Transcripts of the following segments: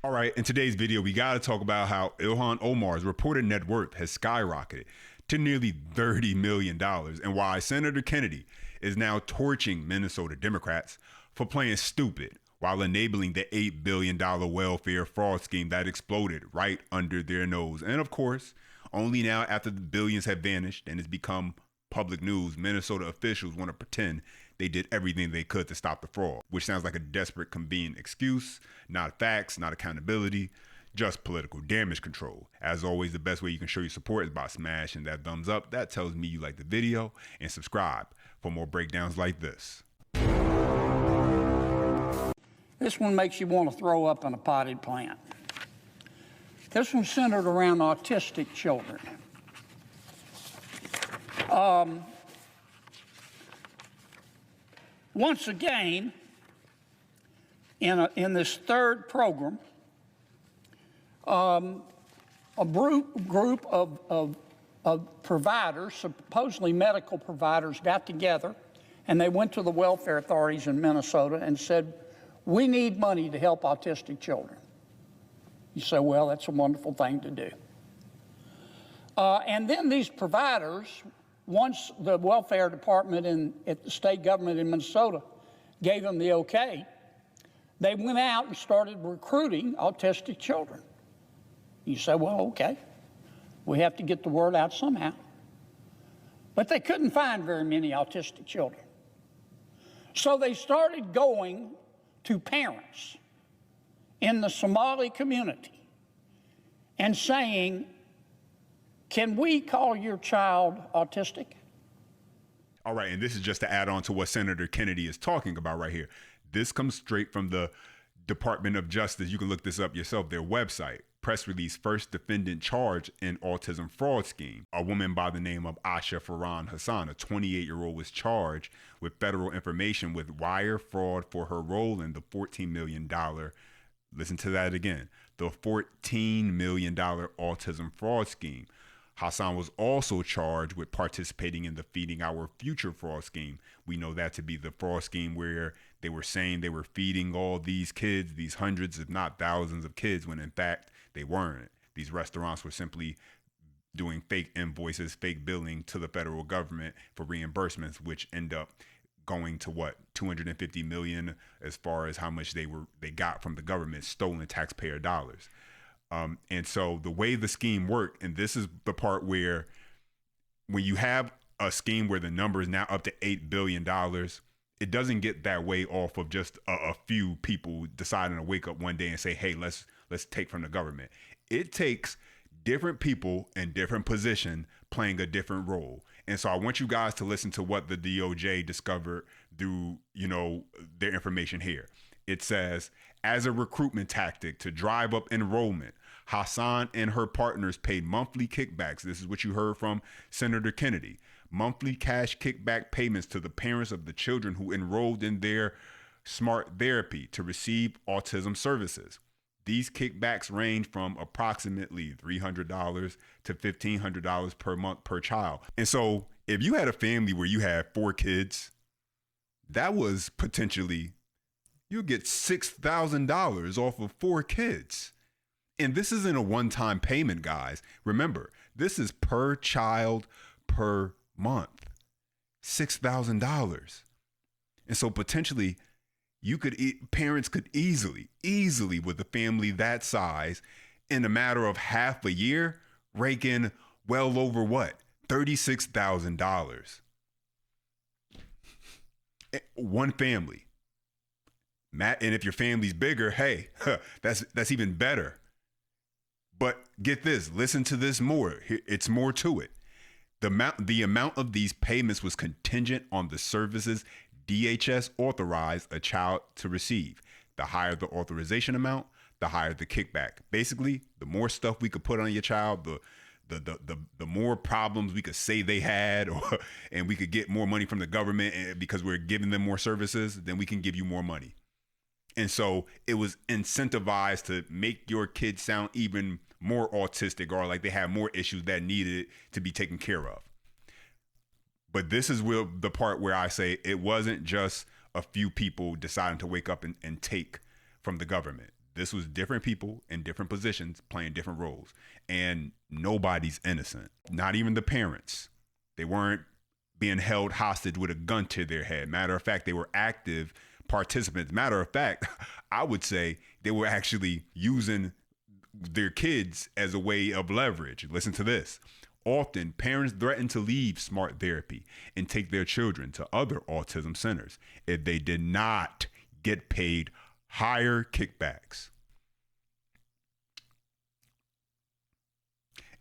All right, in today's video, we got to talk about how Ilhan Omar's reported net worth has skyrocketed to nearly $30 million and why Senator Kennedy is now torching Minnesota Democrats for playing stupid while enabling the $8 billion welfare fraud scheme that exploded right under their nose. And of course, only now after the billions have vanished and it's become public news, Minnesota officials want to pretend they did everything they could to stop the fraud, which sounds like a desperate, convenient excuse, not facts, not accountability, just political damage control. As always, the best way you can show your support is by smashing that thumbs up. That tells me you like the video, and subscribe for more breakdowns like this. This one makes you want to throw up in a potted plant. This one's centered around autistic children. Once again, in this third program, a group of providers, supposedly medical providers, got together and they went to the welfare authorities in Minnesota and said, we need money to help autistic children. You say, well, that's a wonderful thing to do. And then these providers, once the welfare department at the state government in Minnesota gave them the okay, they went out and started recruiting autistic children. You say, well, okay, we have to get the word out somehow. But they couldn't find very many autistic children. So they started going to parents in the Somali community and saying, can we call your child autistic? All right, and this is just to add on to what Senator Kennedy is talking about right here. This comes straight from the Department of Justice. You can look this up yourself, their website. Press release, first defendant charged in autism fraud scheme. A woman by the name of Asha Farhan Hassan, a 28-year-old, was charged with federal information with wire fraud for her role in the $14 million, listen to that again, the $14 million autism fraud scheme. Hassan was also charged with participating in the Feeding Our Future fraud scheme. We know that to be the fraud scheme where they were saying they were feeding all these kids, these hundreds, if not thousands of kids, when in fact they weren't. These restaurants were simply doing fake invoices, fake billing to the federal government for reimbursements, which end up going to what, 250 million as far as how much they got from the government, stolen taxpayer dollars. And so the way the scheme worked, and this is the part where when you have a scheme where the number is now up to $8 billion, it doesn't get that way off of just a few people deciding to wake up one day and say, hey, let's take from the government. It takes different people in different positions playing a different role. And so I want you guys to listen to what the DOJ discovered through, their information here. It says, as a recruitment tactic to drive up enrollment, Hassan and her partners paid monthly kickbacks. This is what you heard from Senator Kennedy. Monthly cash kickback payments to the parents of the children who enrolled in their smart therapy to receive autism services. These kickbacks range from approximately $300 to $1,500 per month per child. And so if you had a family where you had 4 kids, that was potentially, you'll get $6,000 off of 4 kids. And this isn't a one-time payment, guys. Remember, this is per child per month, $6,000. And so potentially parents could easily with a family that size in a matter of half a year, rake in well over what? $36,000. One family. Matt, and if your family's bigger, hey, that's even better. But get this, listen to this more. It's more to it. The amount of these payments was contingent on the services DHS authorized a child to receive. The higher the authorization amount, the higher the kickback. Basically, the more stuff we could put on your child, the more problems we could say they had, and we could get more money from the government because we're giving them more services, then we can give you more money. And so it was incentivized to make your kids sound even more autistic or like they have more issues that needed to be taken care of. But this is the part where I say it wasn't just a few people deciding to wake up and take from the government. This was different people in different positions playing different roles. And nobody's innocent, not even the parents. They weren't being held hostage with a gun to their head. Matter of fact, they were active participants. Matter of fact, I would say they were actually using their kids as a way of leverage. Listen to this. Often, parents threaten to leave smart therapy and take their children to other autism centers if they did not get paid higher kickbacks.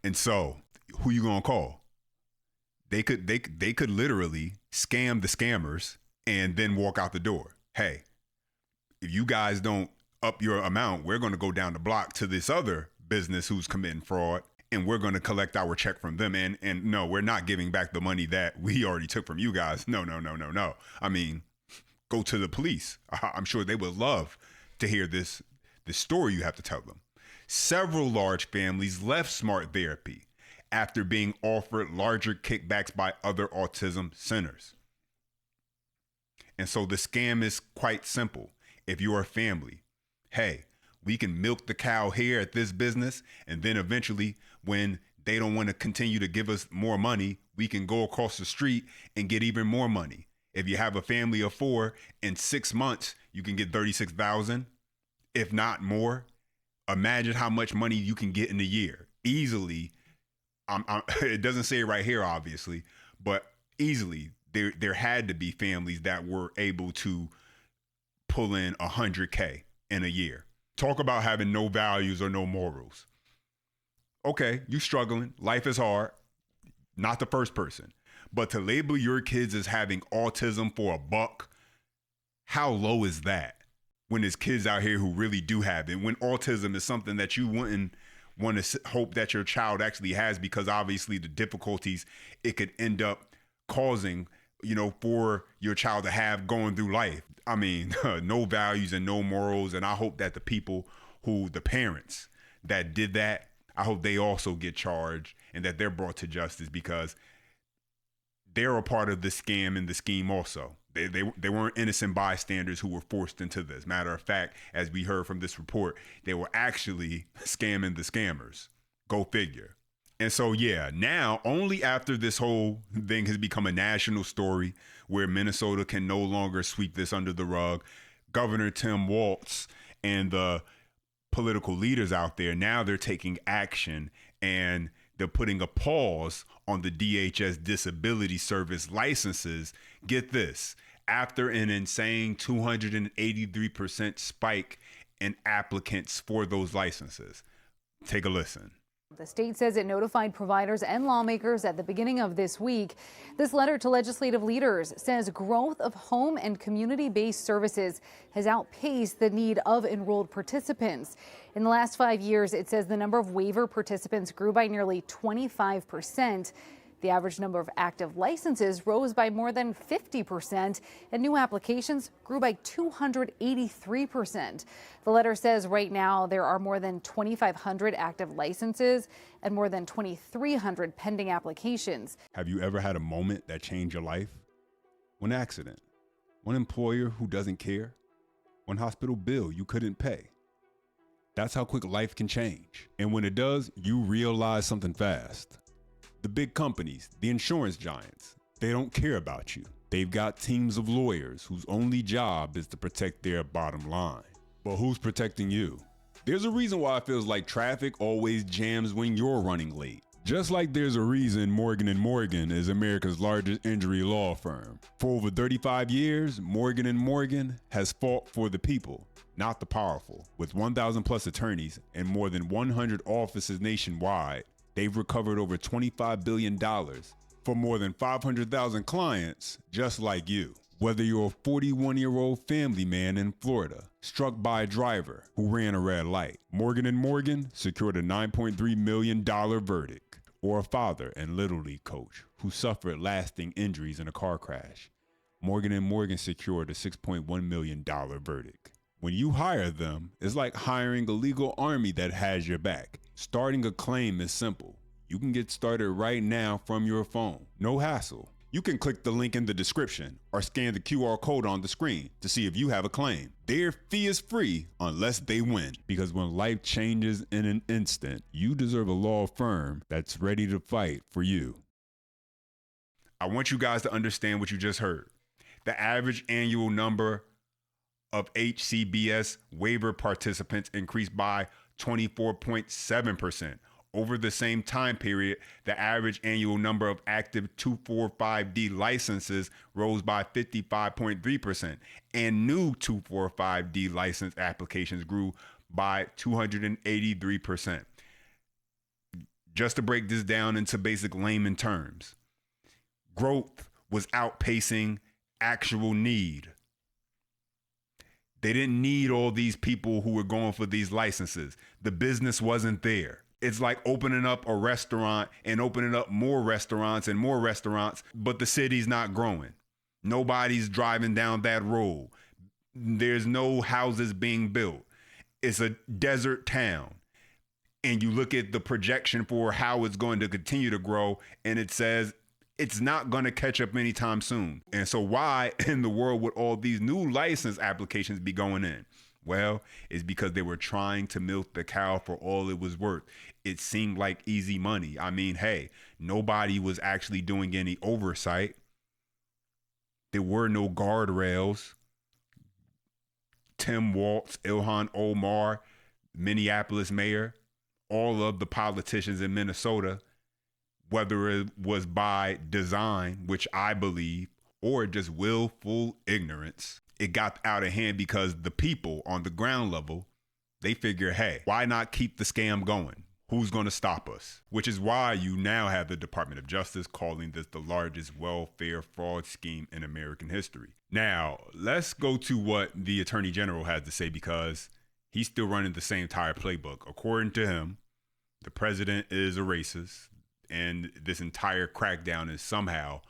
And so, who you gonna call? They could literally scam the scammers and then walk out the door. Hey, if you guys don't up your amount, we're going to go down the block to this other business who's committing fraud, and we're going to collect our check from them. And no, we're not giving back the money that we already took from you guys. No. I mean, go to the police. I'm sure they would love to hear this story you have to tell them. Several large families left smart therapy after being offered larger kickbacks by other autism centers. And so the scam is quite simple. If you're a family, hey, we can milk the cow here at this business, and then eventually when they don't want to continue to give us more money, we can go across the street and get even more money. If you have a family of 4, in 6 months, you can get $36,000, if not more. Imagine how much money you can get in a year. Easily, it doesn't say it right here, obviously, but easily there had to be families that were able to pull in $100K in a year. Talk about having no values or no morals. Okay, you struggling. Life is hard. Not the first person. But to label your kids as having autism for $1, how low is that? When there's kids out here who really do have it. When autism is something that you wouldn't want to hope that your child actually has, because obviously the difficulties it could end up causing, for your child to have going through life. I mean, no values and no morals. And I hope that the parents that did that, I hope they also get charged and that they're brought to justice, because they're a part of the scam and the scheme also. They weren't innocent bystanders who were forced into this. Matter of fact, as we heard from this report, they were actually scamming the scammers. Go figure. And so, yeah, now only after this whole thing has become a national story where Minnesota can no longer sweep this under the rug, Governor Tim Walz and the political leaders out there, now they're taking action and they're putting a pause on the DHS disability service licenses. Get this, after an insane 283% spike in applicants for those licenses. Take a listen. The state says it notified providers and lawmakers at the beginning of this week. This letter to legislative leaders says growth of home and community-based services has outpaced the need of enrolled participants. In the last 5 years, it says the number of waiver participants grew by nearly 25%. The average number of active licenses rose by more than 50%, and new applications grew by 283%. The letter says right now there are more than 2,500 active licenses and more than 2,300 pending applications. Have you ever had a moment that changed your life? One accident, one employer who doesn't care, one hospital bill you couldn't pay. That's how quick life can change. And when it does, you realize something fast. The big companies, the insurance giants, they don't care about you. They've got teams of lawyers whose only job is to protect their bottom line. But who's protecting you? There's a reason why it feels like traffic always jams when you're running late. Just like there's a reason Morgan & Morgan is America's largest injury law firm. For over 35 years, Morgan & Morgan has fought for the people, not the powerful. With 1,000 plus attorneys and more than 100 offices nationwide, they've recovered over $25 billion for more than 500,000 clients just like you. Whether you're a 41-year-old family man in Florida, struck by a driver who ran a red light, Morgan & Morgan secured a $9.3 million verdict. Or a father and Little League coach who suffered lasting injuries in a car crash, Morgan & Morgan secured a $6.1 million verdict. When you hire them, it's like hiring a legal army that has your back. Starting a claim is simple. You can get started right now from your phone. No hassle. You can click the link in the description or scan the QR code on the screen to see if you have a claim. Their fee is free unless they win. Because when life changes in an instant, you deserve a law firm that's ready to fight for you. I want you guys to understand what you just heard. The average annual number of HCBS waiver participants increased by 24.7%. Over the same time period, the average annual number of active 245D licenses rose by 55.3%, and new 245D license applications grew by 283%. Just to break this down into basic layman terms, growth was outpacing actual need. They didn't need all these people who were going for these licenses. The business wasn't there. It's like opening up a restaurant and opening up more restaurants and more restaurants, but the city's not growing. Nobody's driving down that road. There's no houses being built. It's a desert town. And you look at the projection for how it's going to continue to grow, and it says it's not going to catch up anytime soon. And so why in the world would all these new license applications be going in? Well, it's because they were trying to milk the cow for all it was worth. It seemed like easy money. I mean, hey, nobody was actually doing any oversight. There were no guardrails. Tim Walz, Ilhan Omar, Minneapolis mayor, all of the politicians in Minnesota, whether it was by design, which I believe, or just willful ignorance, it got out of hand because the people on the ground level, they figure, hey, why not keep the scam going? Who's going to stop us? Which is why you now have the Department of Justice calling this the largest welfare fraud scheme in American history. Now, let's go to what the Attorney General has to say, because he's still running the same entire playbook. According to him, the president is a racist, and this entire crackdown is somehow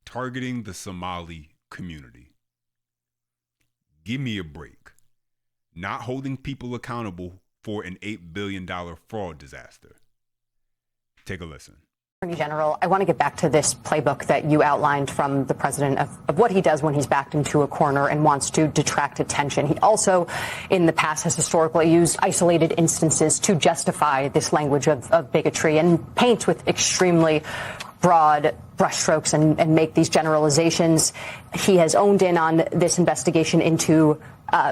targeting the Somali community. Give me a break. Not holding people accountable for an $8 billion fraud disaster. Take a listen. Attorney General, I want to get back to this playbook that you outlined from the president of what he does when he's backed into a corner and wants to detract attention. He also, in the past, has historically used isolated instances to justify this language of bigotry and paints with extremely broad brushstrokes and make these generalizations. He has owned in on this investigation into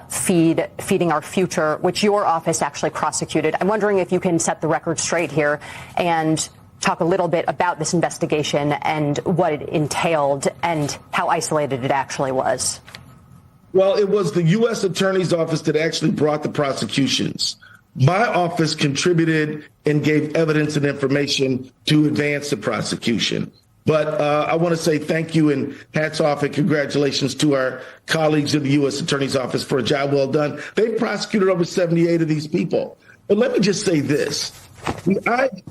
Feeding Our Future, which your office actually prosecuted. I'm wondering if you can set the record straight here and talk a little bit about this investigation and what it entailed and how isolated it actually was. Well, it was the U.S. Attorney's Office that actually brought the prosecutions. My office contributed and gave evidence and information to advance the prosecution. But I want to say thank you and hats off and congratulations to our colleagues in the U.S. Attorney's Office for a job well done. They've prosecuted over 78 of these people. But let me just say this.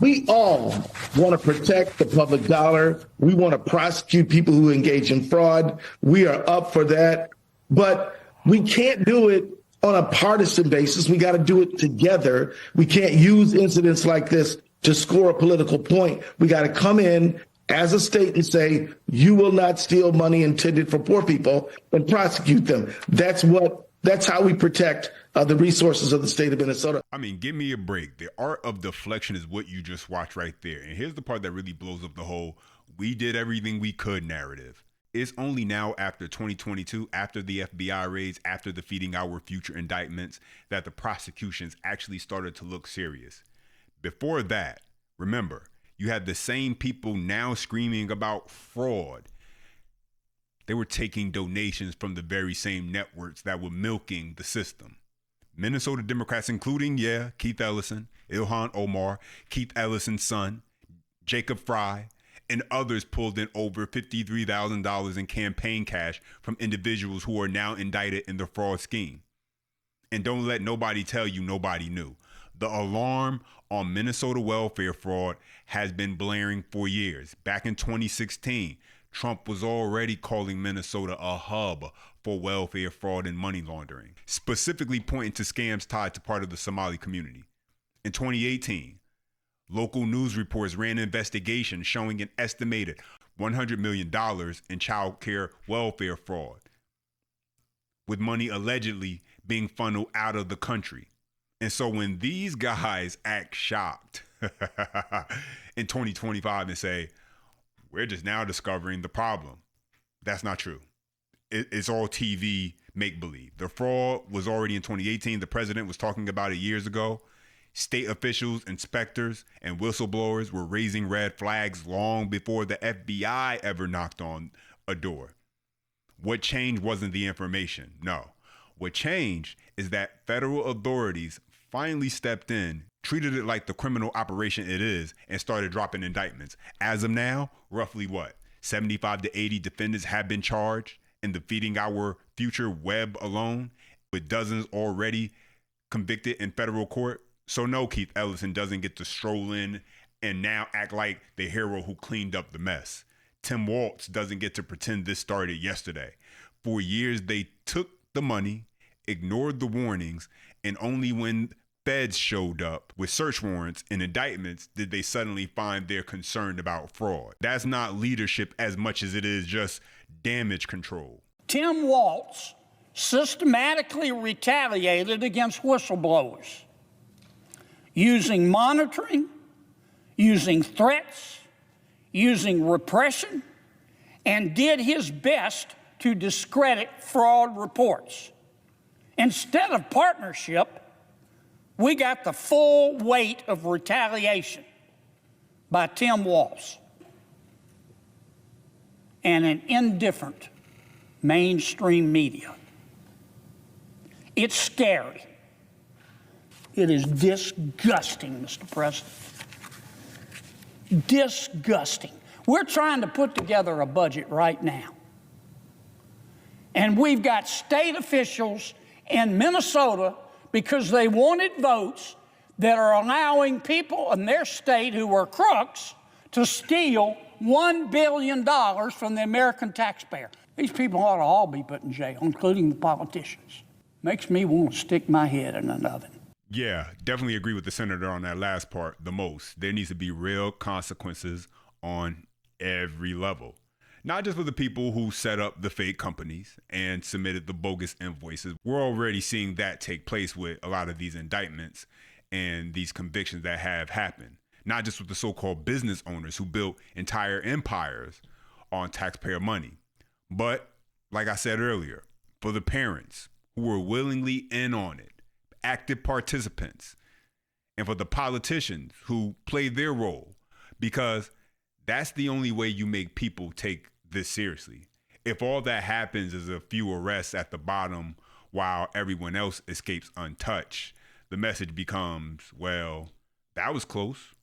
We all want to protect the public dollar. We want to prosecute people who engage in fraud. We are up for that. But we can't do it on a partisan basis. We got to do it together. We can't use incidents like this to score a political point. We got to come in as a state and say, you will not steal money intended for poor people, and prosecute them. That's how we protect the resources of the state of Minnesota. I mean, give me a break. The art of deflection is what you just watched right there. And here's the part that really blows up the whole "we did everything we could" narrative. It's only now, after 2022, after the FBI raids, after the Feeding Our Future indictments, that the prosecutions actually started to look serious. Before that, remember, you had the same people now screaming about fraud. They were taking donations from the very same networks that were milking the system. Minnesota Democrats, including, Keith Ellison, Ilhan Omar, Keith Ellison's son, Jacob Fry, and others pulled in over $53,000 in campaign cash from individuals who are now indicted in the fraud scheme. And don't let nobody tell you nobody knew. The alarm on Minnesota welfare fraud has been blaring for years. Back in 2016, Trump was already calling Minnesota a hub for welfare fraud and money laundering, specifically pointing to scams tied to part of the Somali community. In 2018, local news reports ran an investigation showing an estimated $100 million in child care welfare fraud, with money allegedly being funneled out of the country. And so when these guys act shocked in 2025 and say, we're just now discovering the problem, that's not true. It's all TV make-believe. The fraud was already in 2018. The president was talking about it years ago. State officials, inspectors, and whistleblowers were raising red flags long before the FBI ever knocked on a door. What changed wasn't the information. No. What changed is that federal authorities finally stepped in, treated it like the criminal operation it is, and started dropping indictments. As of now, roughly 75 to 80 defendants have been charged in defeating our future web alone, with dozens already convicted in federal court. So no, Keith Ellison doesn't get to stroll in and now act like the hero who cleaned up the mess. Tim Walz doesn't get to pretend this started yesterday. For years, they took the money, ignored the warnings, and only when feds showed up with search warrants and indictments did they suddenly find they're concerned about fraud. That's not leadership as much as it is just damage control. Tim Walz systematically retaliated against whistleblowers, using monitoring, using threats, using repression, and did his best to discredit fraud reports. Instead of partnership, we got the full weight of retaliation by Tim Walz and an indifferent mainstream media. It's scary. It is disgusting, Mr. President. Disgusting. We're trying to put together a budget right now. And we've got state officials in Minnesota, because they wanted votes, that are allowing people in their state who are crooks to steal $1 billion from the American taxpayer. These people ought to all be put in jail, including the politicians. Makes me want to stick my head in an oven. Yeah, definitely agree with the senator on that last part the most. There needs to be real consequences on every level. Not just for the people who set up the fake companies and submitted the bogus invoices. We're already seeing that take place with a lot of these indictments and these convictions that have happened. Not just with the so-called business owners who built entire empires on taxpayer money, but like I said earlier, for the parents who were willingly in on it, active participants, and for the politicians who played their role, because that's the only way you make people take this seriously. If all that happens is a few arrests at the bottom while everyone else escapes untouched, the message becomes, well, that was close,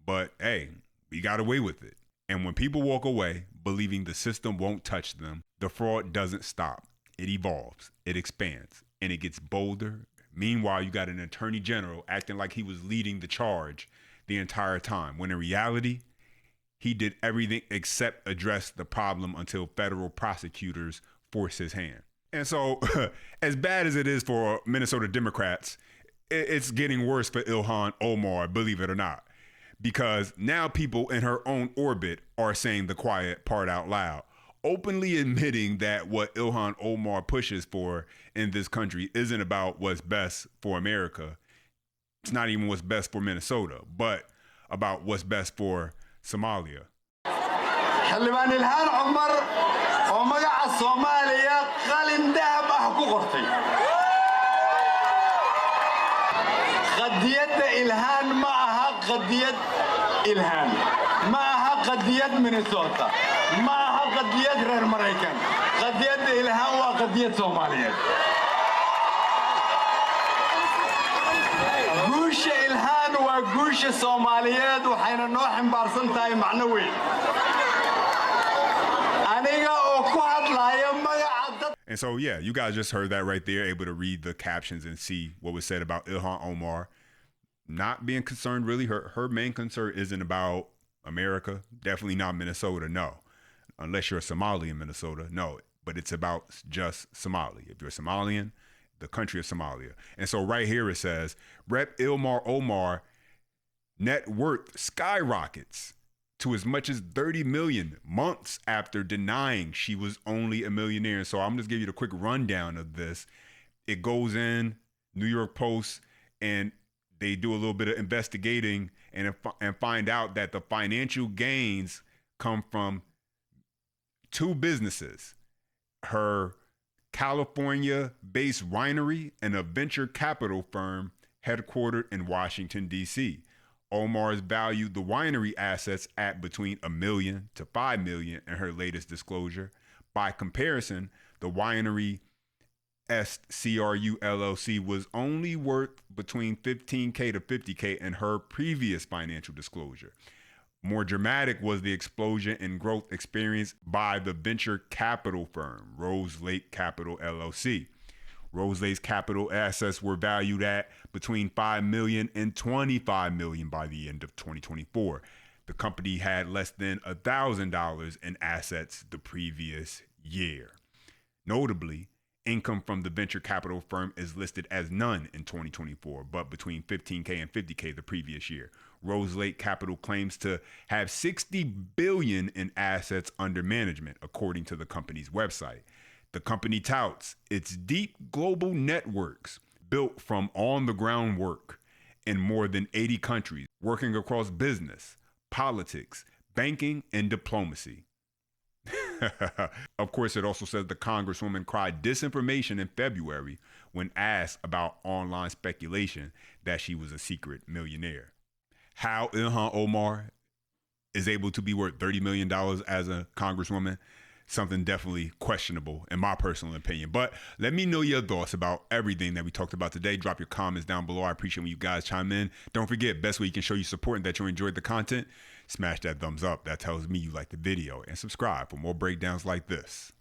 but hey, we got away with it. And when people walk away believing the system won't touch them, the fraud doesn't stop. It evolves, it expands, and it gets bolder. Meanwhile, you got an attorney general acting like he was leading the charge the entire time, when in reality, he did everything except address the problem until federal prosecutors forced his hand. And so, as bad as it is for Minnesota Democrats, it's getting worse for Ilhan Omar, believe it or not, because now people in her own orbit are saying the quiet part out loud, openly admitting that what Ilhan Omar pushes for in this country isn't about what's best for America. It's not even what's best for Minnesota, but about what's best for Somalia. xildhibaan ilhaan cumar oo magaca Soomaaliya qalin dahab ah ku qortay qadiyadda ilhaan ma aha qadiyad ilhaan ma aha qadiyad Minnesota ma aha qadiyad reer Mareykan qadiyadda ilhaan waa qadiyad Soomaaliyeed guusha ilhaan waa guusha Soomaaliyeed waxayna noo ximbaarsan tahay macno weyn. And so, yeah, you guys just heard that right there, able to read the captions and see what was said about Ilhan Omar not being concerned, really. Her main concern isn't about America, definitely not Minnesota, no. Unless you're a Somali in Minnesota, no. But it's about just Somali. If you're Somalian, the country of Somalia. And so right here it says, Rep. Ilhan Omar net worth skyrockets to as much as 30 million months after denying she was only a millionaire. So I'm just give you the quick rundown of this. It goes in New York Post, and they do a little bit of investigating and find out that the financial gains come from two businesses: her California-based winery and a venture capital firm headquartered in Washington, D.C. Omar's valued the winery assets at between $1 million to $5 million in her latest disclosure. By comparison, the winery SCRU LLC was only worth between $15K to $50K in her previous financial disclosure. More dramatic was the explosion in growth experienced by the venture capital firm, Rose Lake Capital LLC. Rose Lake's capital assets were valued at between $5 million and $25 million by the end of 2024. The company had less than $1,000 in assets the previous year. Notably, income from the venture capital firm is listed as none in 2024, but between $15K and $50K the previous year. Rose Lake Capital claims to have $60 billion in assets under management, according to the company's website. The company touts its deep global networks built from on-the-ground work in more than 80 countries, working across business, politics, banking, and diplomacy. Of course, it also says the Congresswoman cried disinformation in February when asked about online speculation that she was a secret millionaire. How Ilhan Omar is able to be worth $30 million as a congresswoman, something definitely questionable in my personal opinion. But let me know your thoughts about everything that we talked about today. Drop your comments down below. I appreciate when you guys chime in. Don't forget, best way you can show your support and that you enjoyed the content, smash that thumbs up. That tells me you like the video, and subscribe for more breakdowns like this.